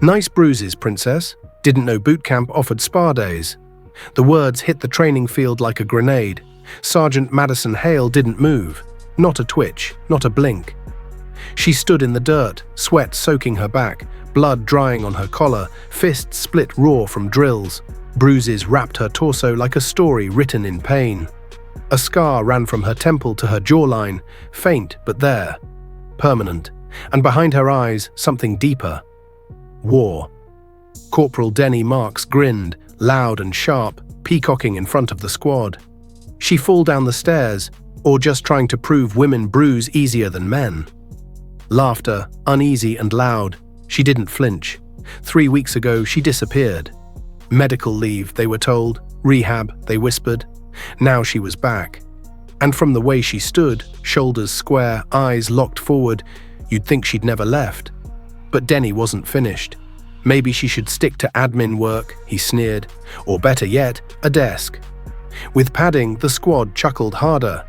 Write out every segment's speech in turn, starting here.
Nice bruises, princess. Didn't know boot camp offered spa days. The words hit the training field like a grenade. Sergeant Madison Hale didn't move. Not a twitch, not a blink. She stood in the dirt, sweat soaking her back, blood drying on her collar, fists split raw from drills. Bruises wrapped her torso like a story written in pain. A scar ran from her temple to her jawline, faint but there, permanent, and behind her eyes something deeper. War. Corporal Denny Marks grinned, loud and sharp, peacocking in front of the squad. She fall down the stairs, or just trying to prove women bruise easier than men. Laughter, uneasy and loud. She didn't flinch. 3 weeks ago, she disappeared. Medical leave, they were told. Rehab, they whispered. Now she was back. And from the way she stood, shoulders square, eyes locked forward, you'd think she'd never left. But Denny wasn't finished. Maybe she should stick to admin work, he sneered. Or better yet, a desk. With padding, the squad chuckled harder.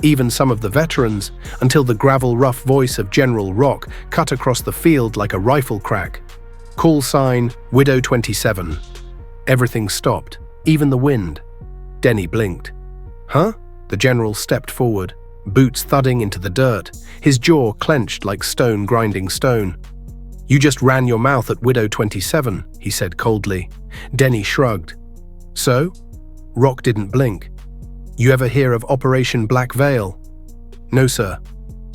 Even some of the veterans, until the gravel-rough voice of General Rock cut across the field like a rifle crack. Call sign, Widow 27. Everything stopped, even the wind. Denny blinked. Huh? The general stepped forward, boots thudding into the dirt, his jaw clenched like stone grinding stone. You just ran your mouth at Widow 27, he said coldly. Denny shrugged. So? Rock didn't blink. You ever hear of Operation Black Veil? No, sir.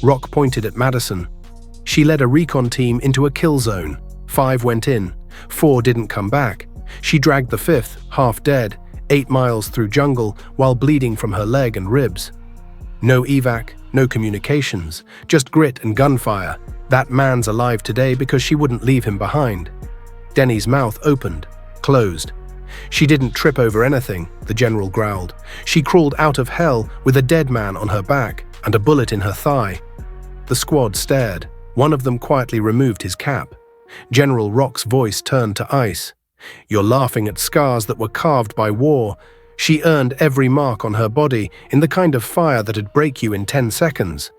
Rock pointed at Madison. She led a recon team into a kill zone. 5 went in. 4 didn't come back. She dragged the 5th, half dead, 8 miles through jungle while bleeding from her leg and ribs. No evac, no communications, just grit and gunfire. That man's alive today because she wouldn't leave him behind. Denny's mouth opened, closed. She didn't trip over anything, the general growled. She crawled out of hell with a dead man on her back and a bullet in her thigh. The squad stared. One of them quietly removed his cap. General Rock's voice turned to ice. You're laughing at scars that were carved by war. She earned every mark on her body in the kind of fire that'd break you in 10 seconds.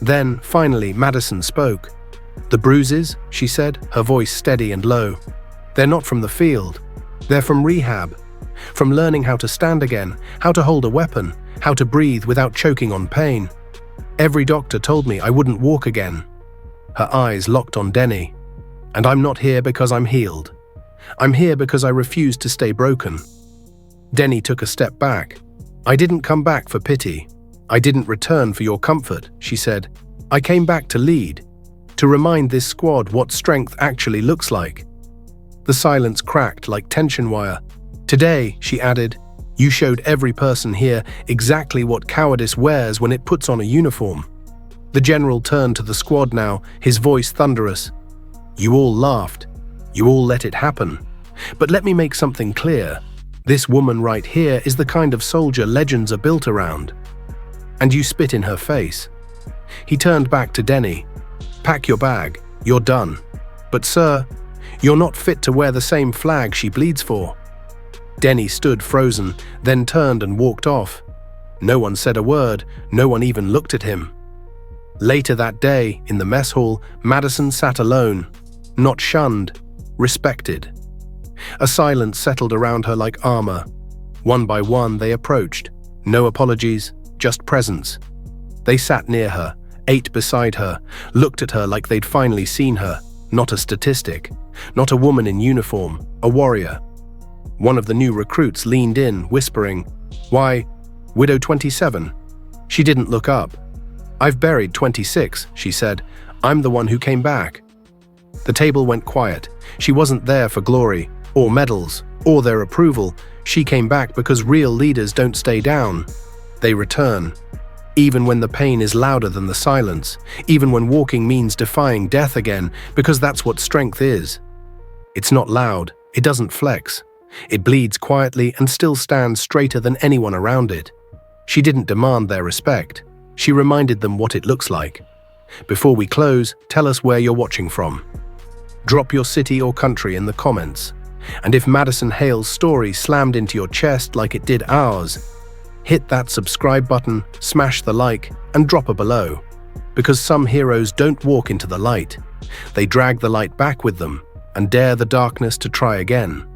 Then, finally, Madison spoke. The bruises, she said, her voice steady and low. They're not from the field. They're from rehab. From learning how to stand again, how to hold a weapon, how to breathe without choking on pain. Every doctor told me I wouldn't walk again. Her eyes locked on Denny. And I'm not here because I'm healed. I'm here because I refuse to stay broken. Denny took a step back. I didn't come back for pity. I didn't return for your comfort, she said. I came back to lead, to remind this squad what strength actually looks like. The silence cracked like tension wire. Today, she added, you showed every person here exactly what cowardice wears when it puts on a uniform. The general turned to the squad now, his voice thunderous. You all laughed. You all let it happen. But let me make something clear. This woman right here is the kind of soldier legends are built around. And you spit in her face. He turned back to Denny. Pack your bag. You're done. But sir, you're not fit to wear the same flag she bleeds for. Denny stood frozen, then turned and walked off. No one said a word. No one even looked at him. Later that day, in the mess hall, Madison sat alone. Not shunned, respected. A silence settled around her like armor. One by one they approached. No apologies, just presence. They sat near her, ate beside her, looked at her like they'd finally seen her. Not a statistic, not a woman in uniform, a warrior. One of the new recruits leaned in, whispering, Why, Widow 27? She didn't look up. I've buried 26, she said. I'm the one who came back. The table went quiet. She wasn't there for glory, or medals, or their approval. She came back because real leaders don't stay down. They return. Even when the pain is louder than the silence, even when walking means defying death again, because that's what strength is. It's not loud, it doesn't flex. It bleeds quietly and still stands straighter than anyone around it. She didn't demand their respect. She reminded them what it looks like. Before we close, tell us where you're watching from. Drop your city or country in the comments. And if Madison Hale's story slammed into your chest like it did ours, hit that subscribe button, smash the like, and drop a below. Because some heroes don't walk into the light. They drag the light back with them. and dare the darkness to try again.